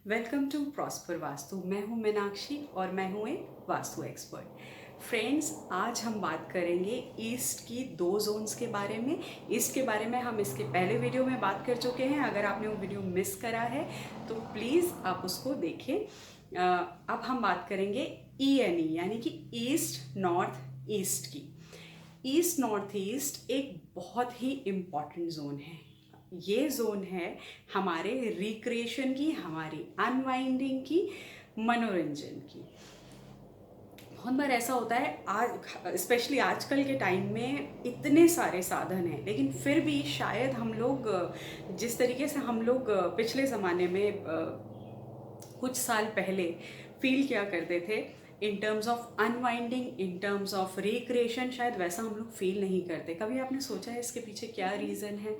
Welcome to prosper vastu. मैं हूं मीनाक्षी और मैं हूं एक वास्तु एक्सपर्ट। फ्रेंड्स, आज हम बात करेंगे ईस्ट की दो जोन्स के बारे में। ईस्ट के बारे में हम इसके पहले वीडियो में बात कर चुके हैं। अगर आपने वो वीडियो मिस करा है तो प्लीज़ आप उसको देखें। अब हम बात करेंगे ENE यानी कि ईस्ट नॉर्थ ईस्ट की। ईस्ट नॉर्थ ईस्ट एक बहुत ही इम्पॉर्टेंट जोन है। ये जोन है हमारे रिक्रिएशन की, हमारी अनवाइंडिंग की, मनोरंजन की। बहुत बार ऐसा होता है, आज स्पेशली आजकल के टाइम में इतने सारे साधन हैं, लेकिन फिर भी शायद हम लोग जिस तरीके से हम लोग पिछले ज़माने में कुछ साल पहले फील किया करते थे in terms of unwinding, in terms of recreation, शायद वैसा हम लोग फील नहीं करते। कभी आपने सोचा है इसके पीछे क्या रीज़न है?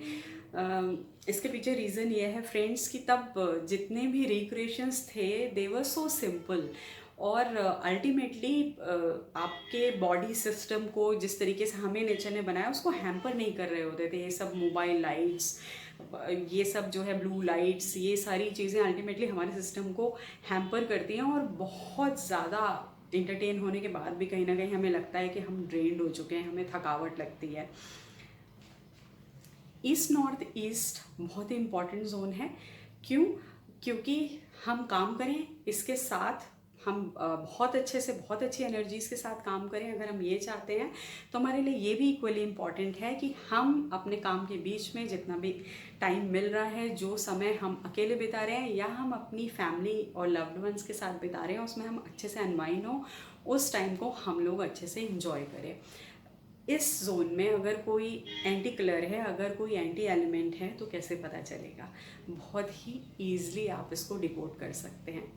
इसके पीछे रीज़न ये है फ्रेंड्स कि तब जितने भी रिक्रिएशंस थे दे वर सो सिंपल, और अल्टीमेटली आपके बॉडी सिस्टम को जिस तरीके से हमें नेचर ने बनाया उसको हैम्पर नहीं कर रहे होते थे। ये सब मोबाइल लाइट्स, ये सब जो है ब्लू लाइट्स, ये सारी चीज़ें अल्टीमेटली हमारे सिस्टम को हैम्पर करती हैं, और बहुत ज़्यादा इंटरटेन होने के बाद भी कहीं ना कहीं हमें लगता है कि हम ड्रेन्ड हो चुके हैं, हमें थकावट लगती है। ईस्ट नॉर्थ ईस्ट बहुत ही इम्पॉर्टेंट जोन है। क्यों? क्योंकि हम काम करें इसके साथ, हम बहुत अच्छे से, बहुत अच्छी एनर्जीज़ के साथ काम करें, अगर हम ये चाहते हैं तो हमारे लिए ये भी इक्वली इम्पॉर्टेंट है कि हम अपने काम के बीच में जितना भी टाइम मिल रहा है, जो समय हम अकेले बिता रहे हैं या हम अपनी फैमिली और लव्ड वंस के साथ बिता रहे हैं, उसमें हम अच्छे से अनवाइंड हो, उस टाइम को हम लोग अच्छे से इंजॉय करें। इस जोन में अगर कोई एंटी कलर है, अगर कोई एंटी एलिमेंट है, तो कैसे पता चलेगा? बहुत ही ईजिली आप इसको डिकोड कर सकते हैं।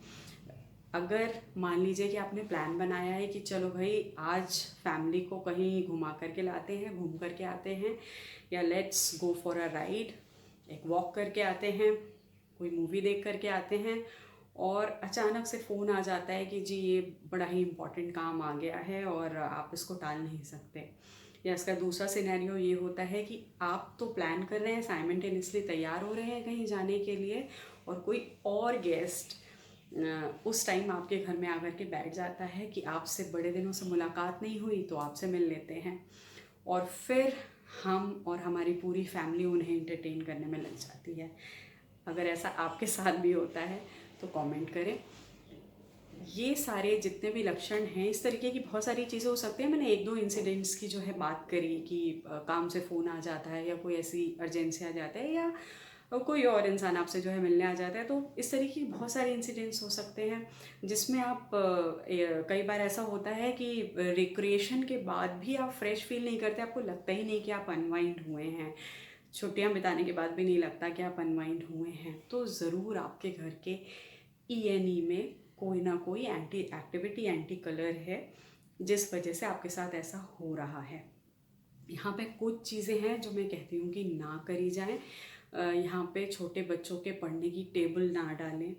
अगर मान लीजिए कि आपने प्लान बनाया है कि चलो भाई आज फैमिली को कहीं घुमा करके लाते हैं, घूम करके आते हैं, या let's go for a ride, एक वॉक करके आते हैं, कोई मूवी देख करके आते हैं, और अचानक से फ़ोन आ जाता है कि जी ये बड़ा ही इम्पोर्टेंट काम आ गया है और आप इसको टाल नहीं सकते। या इसका दूसरा सिनेरियो ये होता है कि आप तो प्लान कर रहे हैं, साइमल्टेनियसली तैयार हो रहे हैं कहीं जाने के लिए, और कोई और गेस्ट उस टाइम आपके घर में आकर के बैठ जाता है कि आपसे बड़े दिनों से मुलाकात नहीं हुई तो आपसे मिल लेते हैं, और फिर हम और हमारी पूरी फैमिली उन्हें एंटरटेन करने में लग जाती है। अगर ऐसा आपके साथ भी होता है तो कमेंट करें। ये सारे जितने भी लक्षण हैं, इस तरीके की बहुत सारी चीज़ें हो सकती हैं। मैंने एक दो इंसिडेंट्स की जो है बात करी कि काम से फ़ोन आ जाता है, या कोई ऐसी अर्जेंसी आ जाता है, या कोई और इंसान आपसे जो है मिलने आ जाता है। तो इस तरीके की बहुत सारे इंसिडेंट्स हो सकते हैं जिसमें आप कई बार ऐसा होता है कि रिक्रिएशन के बाद भी आप फ्रेश फील नहीं करते, आपको लगता ही नहीं कि आप अनवाइंड हुए हैं। छुट्टियां बिताने के बाद भी नहीं लगता कि आप अनवाइंड हुए हैं। तो ज़रूर आपके घर के ENE में कोई ना कोई एंटी एक्टिविटी, एंटी कलर है, जिस वजह से आपके साथ ऐसा हो रहा है। यहाँ पे कुछ चीज़ें हैं जो मैं कहती हूँ कि ना करी जाएं। यहाँ पे छोटे बच्चों के पढ़ने की टेबल ना डालें,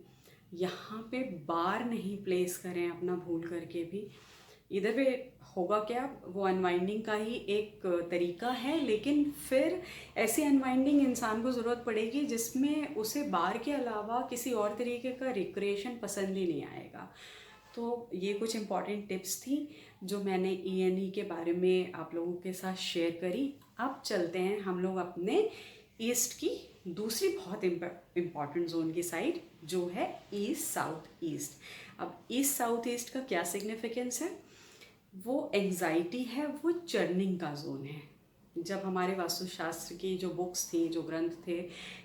यहाँ पे बार नहीं प्लेस करें अपना भूल करके भी। इधर पे होगा क्या, वो अनवाइंडिंग का ही एक तरीका है, लेकिन फिर ऐसी अनवाइंडिंग इंसान को ज़रूरत पड़ेगी जिसमें उसे बार के अलावा किसी और तरीके का रिक्रिएशन पसंद ही नहीं आएगा। तो ये कुछ इम्पॉर्टेंट टिप्स थी जो मैंने ENE के बारे में आप लोगों के साथ शेयर करी। अब चलते हैं हम लोग अपने ईस्ट की दूसरी बहुत इम्पॉर्टेंट जोन की साइड, जो है ईस्ट साउथ ईस्ट। अब ईस्ट साउथ ईस्ट का क्या सिग्निफिकेंस है? वो एंजाइटी है, वो चर्निंग का जोन है। जब हमारे वास्तुशास्त्र की जो बुक्स थी, जो ग्रंथ थे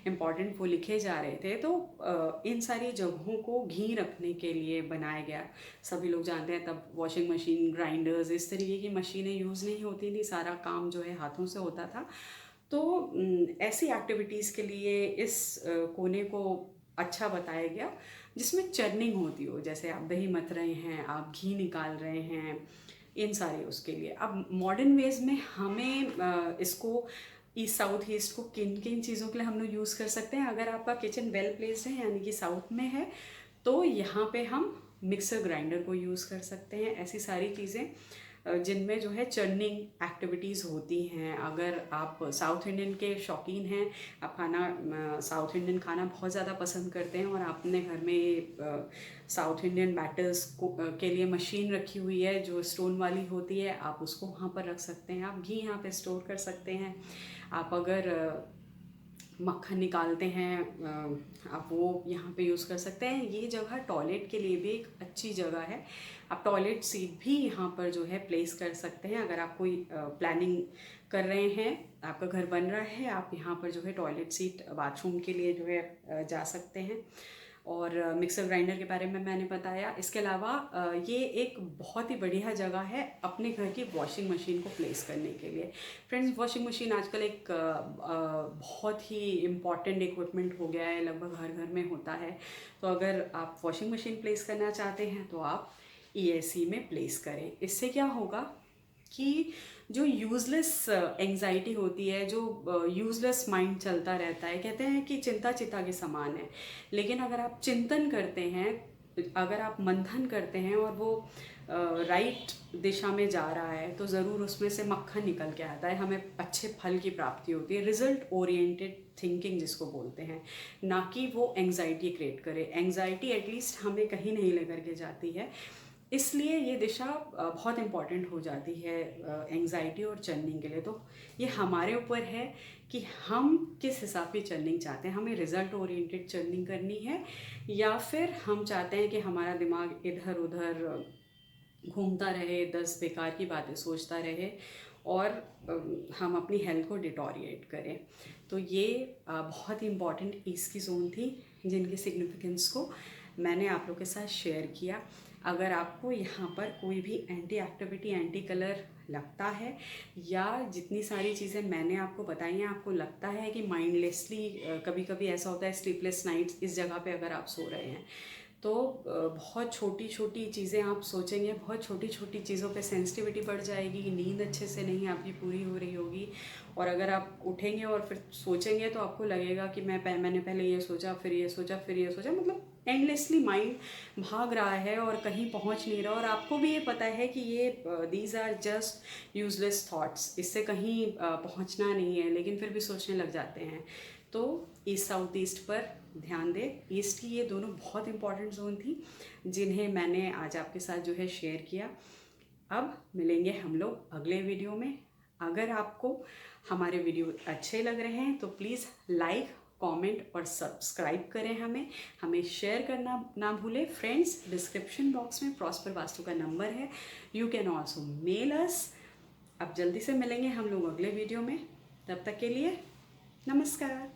इम्पॉर्टेंट, वो लिखे जा रहे थे, तो इन सारी जगहों को घी रखने के लिए बनाया गया। सभी लोग जानते हैं तब वॉशिंग मशीन, ग्राइंडर्स, इस तरीके की मशीनें यूज़ नहीं होती थी, सारा काम जो है हाथों से होता था। तो ऐसी एक्टिविटीज़ के लिए इस कोने को अच्छा बताया गया जिसमें चर्निंग होती हो, जैसे आप दही मथ रहे हैं, आप घी निकाल रहे हैं, इन सारे उसके लिए। अब मॉडर्न वेज में हमें इसको ईस्ट साउथ ईस्ट को किन किन चीज़ों के लिए हम लोग यूज़ कर सकते हैं? अगर आपका किचन वेल प्लेस्ड है यानी कि साउथ में है, तो यहाँ पे हम मिक्सर ग्राइंडर को यूज़ कर सकते हैं। ऐसी सारी चीज़ें जिनमें जो है चर्निंग एक्टिविटीज़ होती हैं। अगर आप साउथ इंडियन के शौकीन हैं, आप खाना साउथ इंडियन खाना बहुत ज़्यादा पसंद करते हैं और आपने घर में साउथ इंडियन बैटर्स के लिए मशीन रखी हुई है जो स्टोन वाली होती है, आप उसको वहाँ पर रख सकते हैं। आप घी यहाँ पे स्टोर कर सकते हैं। आप अगर मक्खन निकालते हैं आप वो यहाँ पे यूज़ कर सकते हैं। ये जगह टॉयलेट के लिए भी एक अच्छी जगह है। आप टॉयलेट सीट भी यहाँ पर जो है प्लेस कर सकते हैं। अगर आप कोई प्लानिंग कर रहे हैं, आपका घर बन रहा है, आप यहाँ पर जो है टॉयलेट सीट बाथरूम के लिए जो है जा सकते हैं। और मिक्सर ग्राइंडर के बारे में मैंने बताया। इसके अलावा ये एक बहुत ही बढ़िया जगह है अपने घर की वॉशिंग मशीन को प्लेस करने के लिए। फ्रेंड्स, वॉशिंग मशीन आजकल एक बहुत ही इम्पॉर्टेंट इक्विपमेंट हो गया है, लगभग हर घर में होता है। तो अगर आप वॉशिंग मशीन प्लेस करना चाहते हैं तो आप EAC में प्लेस करें। इससे क्या होगा कि जो यूज़लेस एंग्जाइटी होती है, जो यूज़लेस माइंड चलता रहता है, कहते हैं कि चिंता चिता के समान है, लेकिन अगर आप चिंतन करते हैं, अगर आप मंथन करते हैं और वो राइट दिशा में जा रहा है तो ज़रूर उसमें से मक्खन निकल के आता है, हमें अच्छे फल की प्राप्ति होती है। रिजल्ट ओरिएंटेड थिंकिंग जिसको बोलते हैं, ना कि वो एंग्जाइटी क्रिएट करे। एंग्जाइटी एटलीस्ट हमें कहीं नहीं लेकर के जाती है, इसलिए ये दिशा बहुत इम्पॉर्टेंट हो जाती है एंग्जाइटी और चर्निंग के लिए। तो ये हमारे ऊपर है कि हम किस हिसाब की चर्निंग चाहते हैं। हमें रिजल्ट ओरिएंटेड चर्निंग करनी है या फिर हम चाहते हैं कि हमारा दिमाग इधर उधर घूमता रहे, 10 बेकार की बातें सोचता रहे और हम अपनी हेल्थ को डिटोरिएट करें। तो ये बहुत ही इम्पॉर्टेंट इसकी जोन थी जिनकी सिग्निफिकेंस को मैंने आप लोग के साथ शेयर किया। अगर आपको यहाँ पर कोई भी एंटी एक्टिविटी, एंटी कलर लगता है या जितनी सारी चीज़ें मैंने आपको बताई हैं आपको लगता है कि माइंडलेसली, कभी कभी ऐसा होता है स्लीपलेस नाइट्स इस जगह पे अगर आप सो रहे हैं तो बहुत छोटी छोटी चीज़ें आप सोचेंगे, बहुत छोटी छोटी चीज़ों पे सेंसिटिविटी बढ़ जाएगी, नींद अच्छे से नहीं आपकी पूरी हो रही होगी। और अगर आप उठेंगे और फिर सोचेंगे तो आपको लगेगा कि मैंने पहले ये सोचा, फिर ये सोचा, फिर ये सोचा, मतलब एंडलेसली माइंड भाग रहा है और कहीं पहुंच नहीं रहा। और आपको भी ये पता है कि ये these are just useless thoughts, इससे कहीं पहुंचना नहीं है, लेकिन फिर भी सोचने लग जाते हैं। तो ईस्ट साउथ ईस्ट पर ध्यान दें। ईस्ट की ये दोनों बहुत इंपॉर्टेंट जोन थी जिन्हें मैंने आज आपके साथ जो है शेयर किया। अब मिलेंगे हम लोग अगले वीडियो में। अगर आपको हमारे वीडियो अच्छे लग रहे हैं तो प्लीज़ लाइक, कमेंट और सब्सक्राइब करें। हमें शेयर करना ना भूलें। फ्रेंड्स, डिस्क्रिप्शन बॉक्स में प्रॉस्पर वास्तु का नंबर है, you can also mail us. अब जल्दी से मिलेंगे हम लोग अगले वीडियो में, तब तक के लिए नमस्कार।